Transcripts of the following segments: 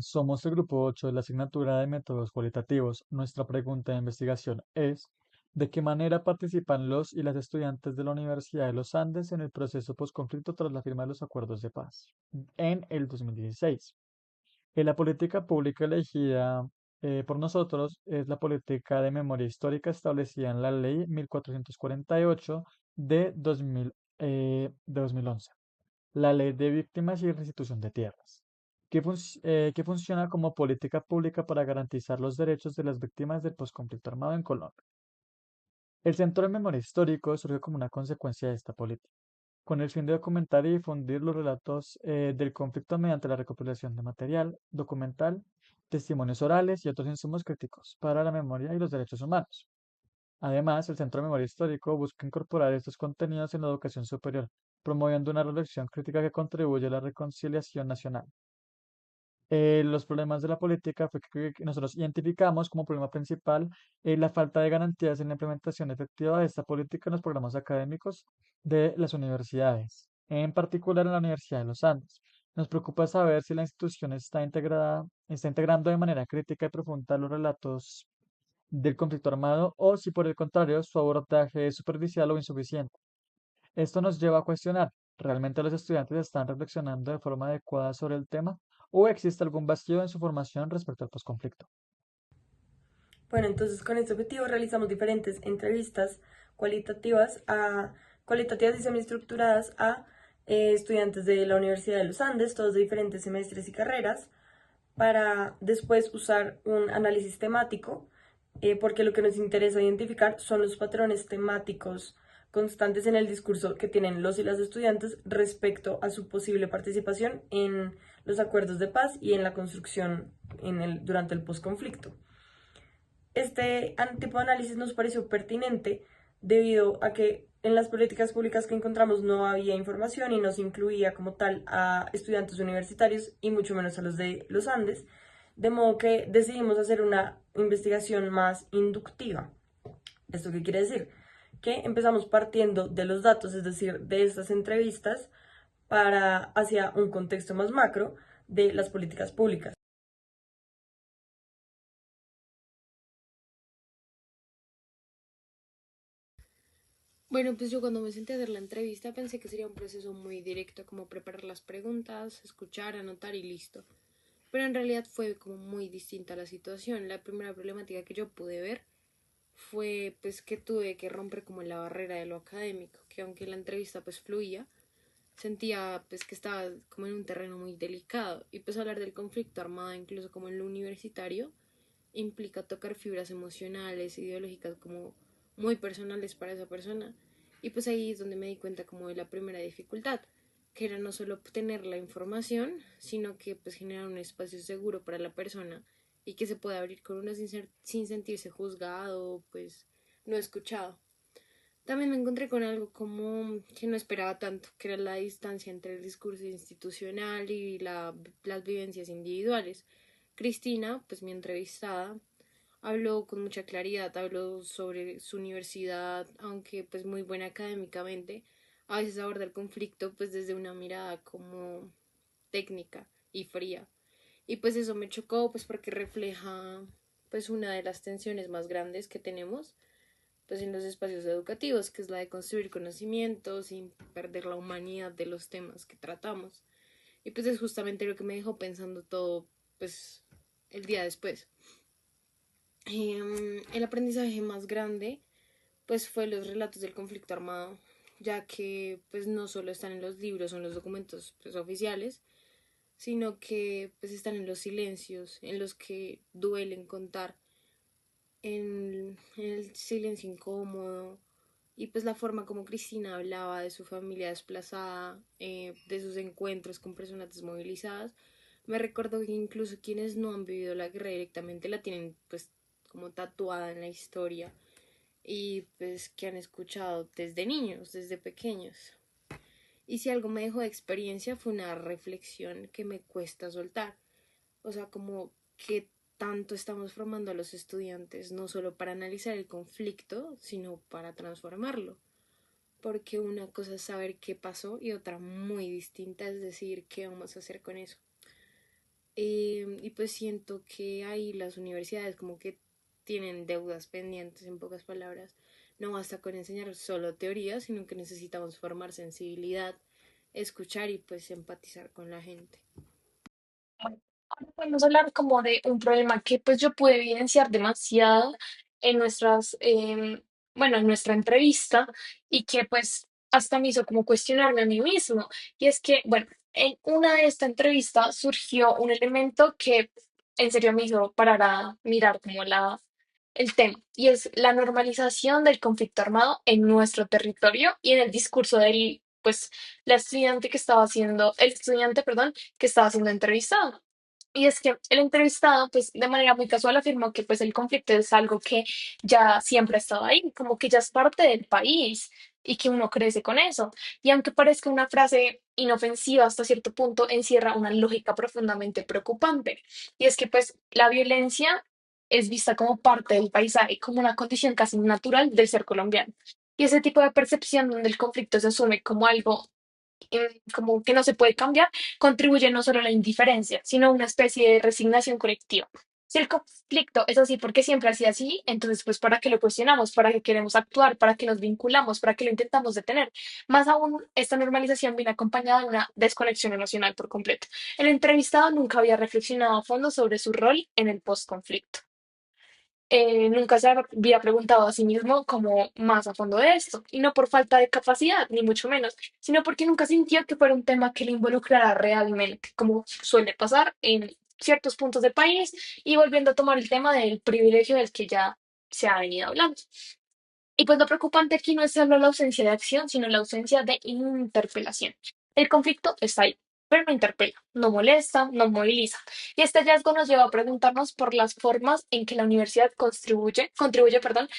Somos el grupo 8 de la asignatura de métodos cualitativos. Nuestra pregunta de investigación es, ¿de qué manera participan los y las estudiantes de la Universidad de los Andes en el proceso postconflicto tras la firma de los acuerdos de paz en el 2016? La política pública elegida por nosotros es la política de memoria histórica establecida en la Ley 1448 de 2011, la Ley de Víctimas y Restitución de Tierras, que funciona como política pública para garantizar los derechos de las víctimas del posconflicto armado en Colombia. El Centro de Memoria Histórico surgió como una consecuencia de esta política, con el fin de documentar y difundir los relatos del conflicto mediante la recopilación de material documental, testimonios orales y otros insumos críticos para la memoria y los derechos humanos. Además, el Centro de Memoria Histórico busca incorporar estos contenidos en la educación superior, promoviendo una reflexión crítica que contribuye a la reconciliación nacional. Los problemas de la política fue que nosotros identificamos como problema principal la falta de garantías en la implementación efectiva de esta política en los programas académicos de las universidades, en particular en la Universidad de los Andes. Nos preocupa saber si la institución está integrando de manera crítica y profunda los relatos del conflicto armado o si por el contrario su abordaje es superficial o insuficiente. Esto nos lleva a cuestionar, ¿realmente los estudiantes están reflexionando de forma adecuada sobre el tema o existe algún vacío en su formación respecto al posconflicto? Bueno, entonces con este objetivo realizamos diferentes entrevistas cualitativas a cualitativas y semiestructuradas a estudiantes de la Universidad de los Andes, todos de diferentes semestres y carreras, para después usar un análisis temático, porque lo que nos interesa identificar son los patrones temáticos constantes en el discurso que tienen los y las estudiantes respecto a su posible participación en los acuerdos de paz y en la construcción durante el posconflicto. Este tipo de análisis nos pareció pertinente debido a que en las políticas públicas que encontramos no había información y no se incluía como tal a estudiantes universitarios y mucho menos a los de los Andes, de modo que decidimos hacer una investigación más inductiva. ¿Esto qué quiere decir? Que empezamos partiendo de los datos, es decir, de estas entrevistas, para hacia un contexto más macro de las políticas públicas. Bueno, pues yo cuando me senté a hacer la entrevista pensé que sería un proceso muy directo, como preparar las preguntas, escuchar, anotar y listo. Pero en realidad fue como muy distinta la situación. La primera problemática que yo pude ver fue pues que tuve que romper como la barrera de lo académico, que aunque la entrevista pues fluía, sentía pues que estaba como en un terreno muy delicado y pues hablar del conflicto armado incluso como en lo universitario implica tocar fibras emocionales, ideológicas como muy personales para esa persona. Y pues ahí es donde me di cuenta como de la primera dificultad, que era no solo obtener la información, sino que pues generar un espacio seguro para la persona y que se pueda abrir con uno sin sentirse juzgado, pues no escuchado. También me encontré con algo como que no esperaba tanto, que era la distancia entre el discurso institucional y las vivencias individuales. Cristina, pues mi entrevistada, habló con mucha claridad, habló sobre su universidad, aunque pues muy buena académicamente, a veces aborda el conflicto pues desde una mirada como técnica y fría. Y pues eso me chocó pues porque refleja pues una de las tensiones más grandes que tenemos pues en los espacios educativos, que es la de construir conocimiento sin perder la humanidad de los temas que tratamos. Y pues es justamente lo que me dejó pensando todo pues el día después. El aprendizaje más grande pues fue los relatos del conflicto armado, ya que pues no solo están en los libros o en los documentos pues, oficiales, sino que pues están en los silencios, en los que duelen contar, en el silencio incómodo y pues la forma como Cristina hablaba de su familia desplazada, de sus encuentros con personas desmovilizadas, me recordó que incluso quienes no han vivido la guerra directamente la tienen pues como tatuada en la historia y pues que han escuchado desde niños, desde pequeños. Y si algo me dejó de experiencia fue una reflexión que me cuesta soltar. O sea, como que tanto estamos formando a los estudiantes, no solo para analizar el conflicto, sino para transformarlo. Porque una cosa es saber qué pasó y otra muy distinta es decir qué vamos a hacer con eso. y pues siento que ahí las universidades como que tienen deudas pendientes, en pocas palabras. No basta con enseñar solo teoría, sino que necesitamos formar sensibilidad, escuchar y pues empatizar con la gente. Bueno, ahora podemos hablar como de un problema que pues yo pude evidenciar demasiado en bueno, en nuestra entrevista y que pues hasta me hizo como cuestionarme a mí mismo. Y es que, bueno, en una de esta entrevista surgió un elemento que en serio me hizo parar a mirar como el tema, y es la normalización del conflicto armado en nuestro territorio y en el discurso pues, el estudiante, perdón, que estaba siendo entrevistado. Y es que el entrevistado, pues de manera muy casual afirmó que pues el conflicto es algo que ya siempre ha estado ahí, como que ya es parte del país y que uno crece con eso. Y aunque parezca una frase inofensiva hasta cierto punto, encierra una lógica profundamente preocupante. Y es que pues la violencia es vista como parte del paisaje, como una condición casi natural del ser colombiano. Y ese tipo de percepción donde el conflicto se asume como algo como que no se puede cambiar, contribuye no solo a la indiferencia, sino a una especie de resignación colectiva. Si el conflicto es así porque siempre ha sido así, entonces pues ¿para qué lo cuestionamos? ¿Para qué queremos actuar? ¿Para qué nos vinculamos? ¿Para qué lo intentamos detener? Más aún, esta normalización viene acompañada de una desconexión emocional por completo. El entrevistado nunca había reflexionado a fondo sobre su rol en el postconflicto. Nunca se había preguntado a sí mismo como más a fondo de esto, y no por falta de capacidad, ni mucho menos, sino porque nunca sintió que fuera un tema que le involucrara realmente, como suele pasar en ciertos puntos del país, y volviendo a tomar el tema del privilegio del que ya se ha venido hablando. Y pues lo preocupante aquí no es solo la ausencia de acción, sino la ausencia de interpelación. El conflicto está ahí, pero no interpela, no molesta, no moviliza. Y este hallazgo nos lleva a preguntarnos por las formas en que la universidad perdón,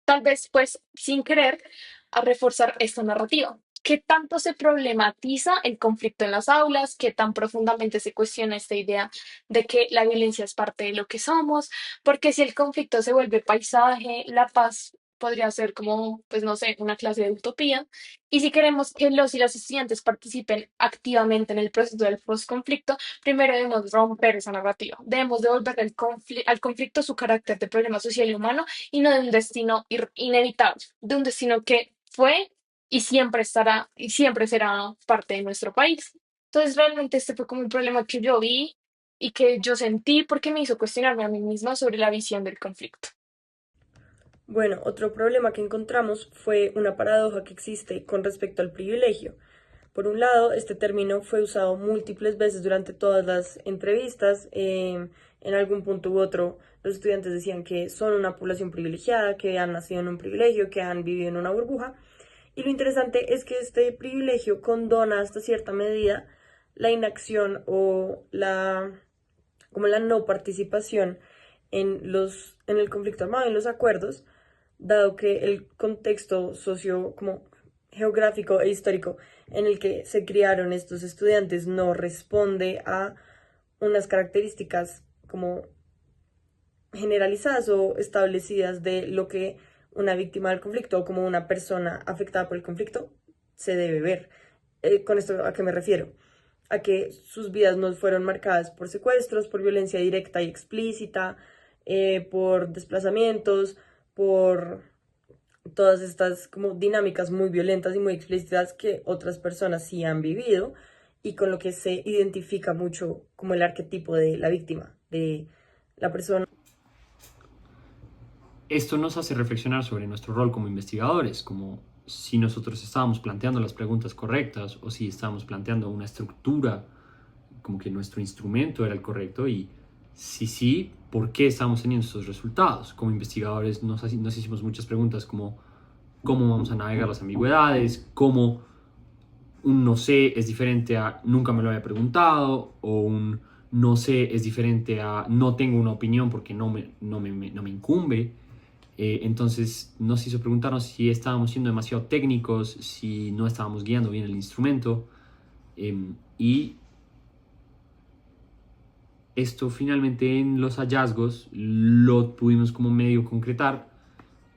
tal vez pues sin querer, a reforzar esta narrativa. ¿Qué tanto se problematiza el conflicto en las aulas? ¿Qué tan profundamente se cuestiona esta idea de que la violencia es parte de lo que somos? Porque si el conflicto se vuelve paisaje, la paz podría ser como, pues no sé, una clase de utopía. Y si queremos que los y las estudiantes participen activamente en el proceso del postconflicto, primero debemos romper esa narrativa. Debemos devolver al conflicto su carácter de problema social y humano y no de un destino inevitable, de un destino que fue y siempre estará y siempre será parte de nuestro país. Entonces, realmente este fue como un problema que yo vi y que yo sentí porque me hizo cuestionarme a mí misma sobre la visión del conflicto. Bueno, otro problema que encontramos fue una paradoja que existe con respecto al privilegio. Por un lado, este término fue usado múltiples veces durante todas las entrevistas. En algún punto u otro, los estudiantes decían que son una población privilegiada, que han nacido en un privilegio, que han vivido en una burbuja. Y lo interesante es que este privilegio condona hasta cierta medida la inacción o como la no participación en el conflicto armado, en los acuerdos, dado que el contexto socio, como geográfico e histórico en el que se criaron estos estudiantes no responde a unas características como generalizadas o establecidas de lo que una víctima del conflicto o como una persona afectada por el conflicto se debe ver. ¿Con esto a qué me refiero? A que sus vidas no fueron marcadas por secuestros, por violencia directa y explícita, por desplazamientos, por todas estas como dinámicas muy violentas y muy explícitas que otras personas sí han vivido y con lo que se identifica mucho como el arquetipo de la víctima, de la persona. Esto nos hace reflexionar sobre nuestro rol como investigadores, como si nosotros estábamos planteando las preguntas correctas o si estábamos planteando una estructura, como que nuestro instrumento era el correcto y si sí, ¿por qué estamos teniendo estos resultados? Como investigadores nos hicimos muchas preguntas como cómo vamos a navegar las ambigüedades, cómo un no sé es diferente a nunca me lo había preguntado o un no sé es diferente a no tengo una opinión porque no me incumbe. Entonces nos hizo preguntarnos si estábamos siendo demasiado técnicos, si no estábamos guiando bien el instrumento. Y esto finalmente en los hallazgos lo pudimos como medio concretar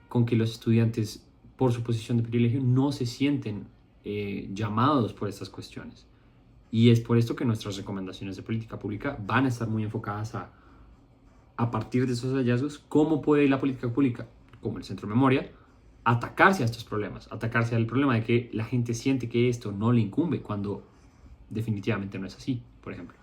con que los estudiantes por su posición de privilegio no se sienten llamados por estas cuestiones. Y es por esto que nuestras recomendaciones de política pública van a estar muy enfocadas a partir de esos hallazgos, cómo puede la política pública, como el Centro de Memoria, atacarse a estos problemas, atacarse al problema de que la gente siente que esto no le incumbe, cuando definitivamente no es así, por ejemplo.